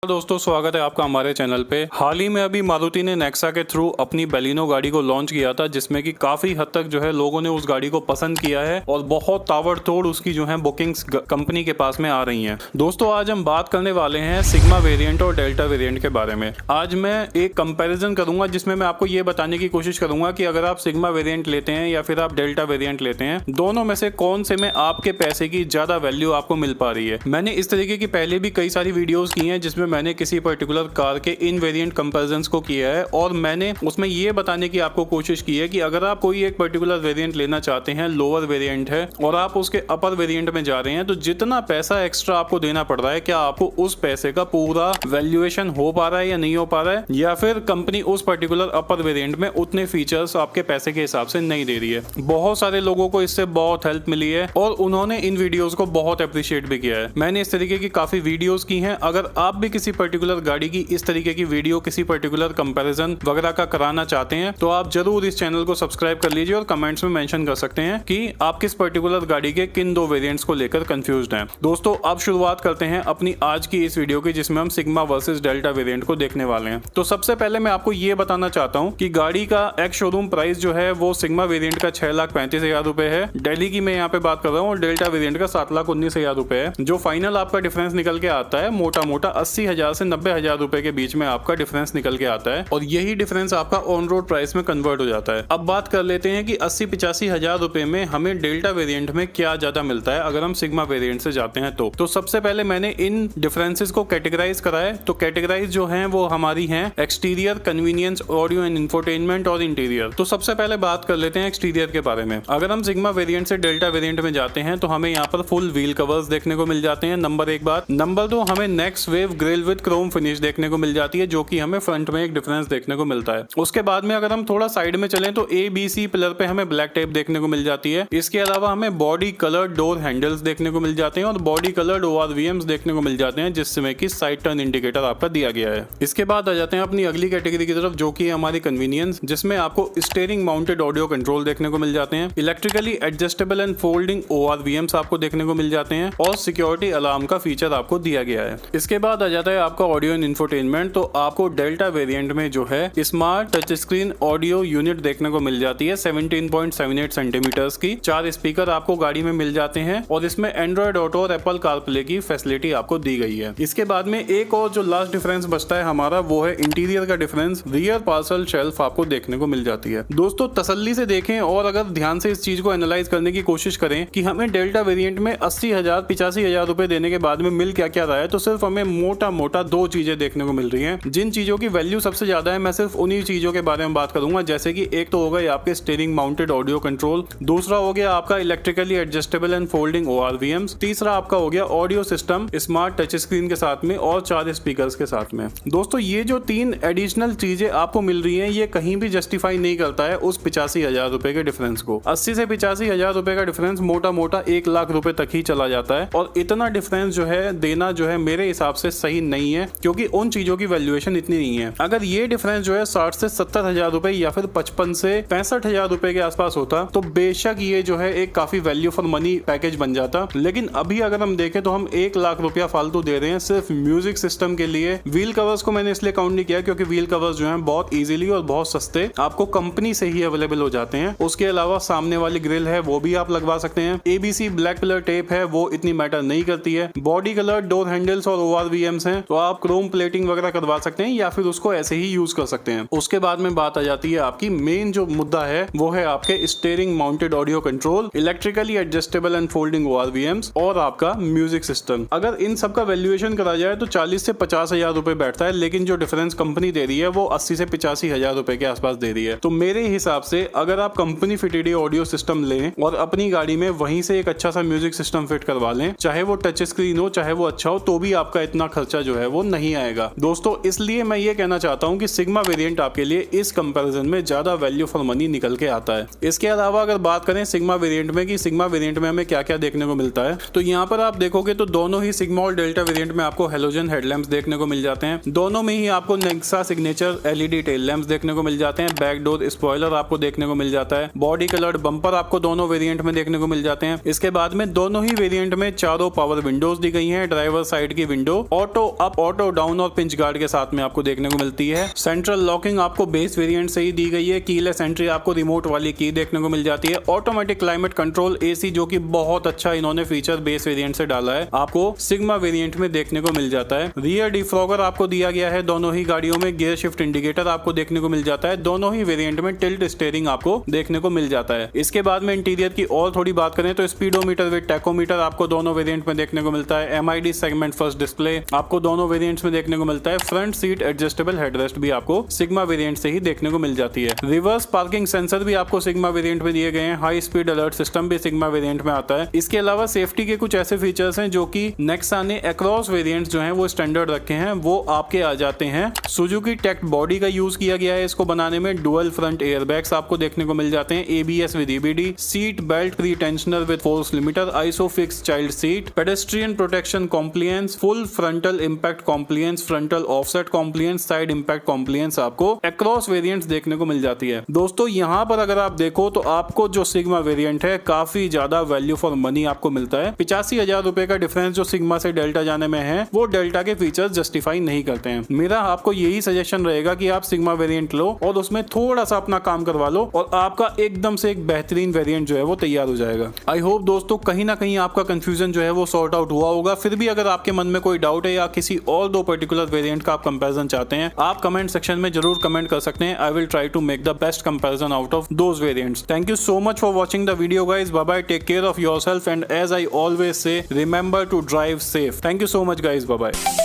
दोस्तों, स्वागत है आपका हमारे चैनल पे। हाल ही में अभी मारुति ने नेक्सा के थ्रू अपनी बेलिनो गाड़ी को लॉन्च किया था, जिसमें कि काफी हद तक जो है लोगों ने उस गाड़ी को पसंद किया है और बहुत ताबड़तोड़ उसकी जो है बुकिंग्स कंपनी के पास में आ रही हैं। दोस्तों, आज हम बात करने वाले हैं सिग्मा वेरिएंट और डेल्टा वेरिएंट के बारे में। आज मैं एक कंपेरिजन करूंगा जिसमें मैं आपको ये बताने की कोशिश करूंगा कि अगर आप सिग्मा वेरिएंट लेते हैं या फिर आप डेल्टा वेरिएंट लेते हैं, दोनों में से कौन से में आपके पैसे की ज्यादा वैल्यू आपको मिल पा रही है। मैंने इस तरीके की पहले भी कई सारी वीडियोस की हैं जिसमें मैंने किसी पर्टिकुलर कार के इन वेरिएंट कंपैरिजंस को किया है और मैंने उसमें ये बताने की आपको कोशिश की है कि अगर आप कोई एक पर्टिकुलर वेरिएंट लेना चाहते हैं, लोअर वेरिएंट है और आप उसके अपर वेरिएंट में जा रहे हैं, तो जितना पैसा एक्स्ट्रा आपको देना पड़ रहा है, क्या आपको उस पैसे का पूरा वैल्यूएशन हो पा रहा है या नहीं हो पा रहा है, या फिर कंपनी उस पर्टिकुलर अपर वेरिएंट में उतने फीचर्स आपके पैसे के हिसाब से नहीं दे रही है। बहुत सारे लोगों को इससे बहुत हेल्प मिली है और उन्होंने इन वीडियोस को बहुत अप्रिशिएट भी किया है। मैंने इस तरीके की काफी वीडियोस की हैं। अगर आप भी किसी पर्टिकुलर गाड़ी की इस तरीके की वीडियो, किसी पर्टिकुलर कंपैरिजन वगैरह का कराना चाहते हैं, तो आप जरूर इस चैनल को सब्सक्राइब कर लीजिए और कमेंट्स में मेंशन कर सकते हैं कि आप किस पर्टिकुलर गाड़ी के किन दो वेरिएंट्स को लेकर कंफ्यूज्ड हैं। दोस्तों, अब शुरुआत करते हैं अपनी आज की इस वीडियो की, जिसमें हम सिग्मा वर्सेस डेल्टा वेरिएंट को देखने वाले हैं। तो सबसे पहले मैं आपको ये बताना चाहता हूँ कि गाड़ी का एक्स शोरूम प्राइस जो है वो सिग्मा वेरिएंट का 6,35,000 रुपए है। दिल्ली की मैं यहाँ पे बात कर रहा हूँ और डेल्टा वेरिएंट का 7,19,000 रुपए है। जो फाइनल आपका डिफरेंस निकल के आता है, मोटा मोटा 80,000 से 90,000 रुपए के बीच में आपका डिफरेंस निकल के आता है और यही डिफरेंस आपका ऑन रोड प्राइस में कन्वर्ट हो जाता है। अब बात कर लेते हैं कि 80-85,000 रुपए में हमें डेल्टा वेरिएंट में क्या ज्यादा मिलता है अगर हम सिग्मा वेरिएंट से जाते हैं। तो सबसे पहले मैंने इन डिफरेंसेस को कैटेगराइज करा है। तो कैटेगराइज जो है वो हमारी है exterior, convenience, audio and infotainment और इंटीरियर। तो सबसे पहले बात कर लेते हैं एक्सटीरियर के बारे में। अगर हम सिग्मा वेरिएंट से डेल्टा वेरिएंट में जाते हैं तो हमें यहाँ पर फुल व्हील कवर्स देखने को मिल जाते हैं, नंबर एक बात। नंबर दो, हमें next wave grill with Chrome finish देखने को मिल जाती है, जो कि हमें फ्रंट में एक डिफरेंस देखने को मिलता है। उसके बाद में अगर हम थोड़ा साइड में चलें तो ABC पिलर पे हमें ब्लैक टेप देखने को मिल जाती है। इसके अलावा हमें बॉडी कलर्ड डोर हैंडल्स देखने को मिल जाते हैं और बॉडी कलर्ड ORVMs देखने को मिल जाते हैं, जिसमें कि साइड टर्न इंडिकेटर आपका दिया गया है। इसके बाद आ जाते हैं अपनी अगली कैटेगरी की तरफ, जो कि हमारी कन्वीनियंस, जिसमें आपको स्टीयरिंग माउंटेड ऑडियो कंट्रोल देखने को मिल जाते हैं, electrically adjustable and folding ORVMs आपको देखने को मिल जाते हैं और सिक्योरिटी अलार्म का फीचर आपको दिया गया है। इसके बाद आ जाता है आपका ऑडियो एंड इंफोटेनमेंट। तो आपको डेल्टा वेरिएंट में जो है smart touch screen audio unit देखने को मिल जाती है 17.78 सेंटीमीटर्स की। 4 स्पीकर आपको गाड़ी में मिल जाते हैं और इसमें एंड्रॉइड ऑटो और एप्पल कारप्ले की फैसिलिटी आपको दी गई है। इसके बाद में एक और जो लास्ट डिफरेंस बचता है हमारा, वो है इंटीरियर का डिफरेंस। रियर पार्सल शेल्फ आपको देखने को मिल जाती है। दोस्तों, तसल्ली से देखें और अगर ध्यान से इस चीज को एनालाइज करने की कोशिश करें कि हमें डेल्टा वेरिएंट में 80,000-85,000 रुपए देने के बाद में मिल क्या क्या रहा है, तो सिर्फ हमें मोटा मोटा दो चीजें देखने को मिल रही हैं। जिन चीजों की वैल्यू सबसे ज्यादा है, मैं सिर्फ उन्हीं चीजों के बारे में बात करूंगा, जैसे कि एक तो होगा आपके स्टीयरिंग माउंटेड ऑडियो कंट्रोल, दूसरा हो गया आपका electrically adjustable and folding ORVMs, तीसरा आपका हो गया audio system smart touch screen के साथ में और 4 स्पीकर्स के साथ में। दोस्तों, ये जो 3 एडिशनल चीजें आपको मिल रही हैं, ये कहीं भी जस्टिफाई नहीं करता है उस 85,000 रुपए के डिफरेंस को। 80 से 85,000 रुपए का डिफरेंस मोटा मोटा 1 लाख रुपए तक ही चला जाता है और इतना डिफरेंस जो है देना जो है मेरे हिसाब से सही नहीं है, क्योंकि उन चीजों की वैल्यूएशन इतनी नहीं है। अगर ये डिफरेंस जो है 60 से 70,000 रुपए या फिर 55 से 65,000 रुपए के आसपास होता, तो बेशक ये जो है एक काफी वैल्यू फॉर मनी पैकेज बन जाता। लेकिन अभी अगर हम देखें तो हम 1 लाख रुपया फालतू दे रहे हैं सिर्फ म्यूजिक सिस्टम के लिए। व्हील कवर्स को मैंने इसलिए काउंट नहीं किया क्योंकि व्हील कवर्स जो है बहुत इजीली और बहुत सस्ते आपको कंपनी से ही अवेलेबल हो जाते हैं। उसके अलावा सामने वाली ग्रिल है वो भी आप लगवा सकते हैं। ABC ब्लैक पिलर टेप है, वो इतनी मैटर नहीं करती है। बॉडी कलर डोर हैंडल्स और ORVMs हैं, तो आप क्रोम प्लेटिंग वगैरह करवा सकते हैं या फिर उसको ऐसे ही यूज कर सकते हैं। उसके बाद में बात आ जाती है आपकी मेन जो मुद्दा है, वो है आपके steering mounted audio control, electrically adjustable and folding ORVMs और आपका म्यूजिक सिस्टम। अगर इन सब का वैल्यूएशन करा जाए तो 40 से 50,000 रुपए बैठता है, लेकिन जो डिफरेंस कंपनी दे रही है वो 80 से 85,000 रुपए के आसपास दे रही है। तो मेरे हिसाब से अगर आप कंपनी फिटेड ऑडियो सिस्टम लें और अपनी गाड़ी में वहीं से एक अच्छा सा म्यूजिक सिस्टम फिट करवा लें, चाहे वो टच स्क्रीन हो चाहे वो अच्छा हो, तो भी आपका इतना खर्चा जो है वो नहीं आएगा। दोस्तों, इसलिए मैं ये कहना चाहता हूं कि सिग्मा वेरिएंट आपके लिए इस कंपैरिजन में ज्यादा वैल्यू फॉर मनी निकल के आता है। इसके अलावा अगर बात करें सिग्मा वेरिएंट में कि सिग्मा वेरिएंट में हमें क्या क्या देखने को मिलता है, तो यहाँ पर आप देखोगे तो दोनों ही सिग्मा और डेल्टा वेरिएंट में आपको हेलोजन हेडलैम्प्स देखने को मिल जाते हैं। दोनों में ही आपको Nexa signature LED tail lamps देखने को मिल जाते हैं। बैक डोर स्पॉइलर आपको देखने को मिल जाता है। बॉडी कलर्ड बम्पर आपको दोनों वेरिएंट में देखने को मिल जाते हैं। इसके बाद में दोनों ही वेरिएंट में चारों पावर विंडोज दी गई हैं। ड्राइवर साइड की window auto up, auto down और पिंच गार्ड के साथ में आपको देखने को मिलती है। सेंट्रल लॉकिंग आपको बेस वेरिएंट से ही दी गई है। कीलेस एंट्री आपको रिमोट वाली की देखने को मिल जाती है। ऑटोमेटिक क्लाइमेट कंट्रोल एसी जो कि बहुत अच्छा इन्होंने फीचर बेस वेरिएंट से डाला है, आपको सिग्मा वेरिएंट में देखने को मिल जाता है। रियर डिफ्रॉगर आपको दिया गया है दोनों ही गाड़ियों में। गियर शिफ्ट इंडिकेटर आपको देखने को मिल जाता है। दोनों ही वेरिएंट में टिल्ट स्टीयरिंग आपको देखने को मिल जाता है। इसके बाद में इंटीरियर की और थोड़ी बात करें तो स्पीडोमीटर विद टैकोमीटर आपको दोनों वेरिएंट में देखने को मिलता है। MID सेगमेंट फर्स्ट डिस्प्ले आपको दोनों वेरिएंट्स में देखने को मिलता है। फ्रंट सीट एडजस्टेबल हेडरेस्ट भी आपको सिग्मा वेरिएंट से ही देखने को मिल जाती है। रिवर्स पार्किंग सेंसर भी आपको सिग्मा वेरिएंट में दिए गए हैं। हाई स्पीड अलर्ट सिस्टम भी सिग्मा वेरिएंट में आता है। इसके अलावा सेफ्टी के कुछ ऐसे फीचर्स हैं जो कि नेक्सा ने अक्रॉस वेरिएंट्स जो हैं वो स्टैंडर्ड रखे हैं, वो आपके आ जाते हैं। सुजुकी टेक्ट बॉडी का यूज किया गया है इसको बनाने में। डुअल फ्रंट एयरबैग्स आपको देखने को मिल जाते हैं। ABS with EBD, seat belt pre tensioner with force limiter, isofix child seat, pedestrian protection compliance, full frontal impact compliance, frontal offset compliance, side impact compliance आपको अक्रॉस वेरिएंट्स देखने को मिल जाती है। दोस्तों यहाँ पर अगर आप देखो तो आपको जो सिग्मा वेरिएंट है काफी ज्यादा वैल्यू फॉर मनी आपको मिलता है। 85,000 रुपए का डिफरेंस जो सिग्मा से डेल्टा जाने में है वो डेल्टा के फीचर्स जस्टिफाई नहीं करते हैं। मेरा आपको यही सजेशन रहेगा कि आप सिग्मा वेरिएंट लो और उसमें थोड़ा सा अपना काम करवा लो और आपका एकदम से एक बेहतरीन वेरिएंट जो है वो तैयार हो जाएगा। आई होप दोस्तों कहीं ना कहीं आपका कंफ्यूजन जो है वो सॉर्ट आउट हुआ होगा। फिर भी अगर आपके मन में कोई डाउट है या किसी और दो पर्टिकुलर वेरिएंट का आप कंपैरिजन चाहते हैं, आप कमेंट सेक्शन में जरूर कमेंट कर सकते हैं। I will try to make the best comparison out of those variants. Thank you so much for watching the video guys. Bye bye, take care of yourself, and as I always say, remember to drive safe. Thank you so much guys. Bye bye.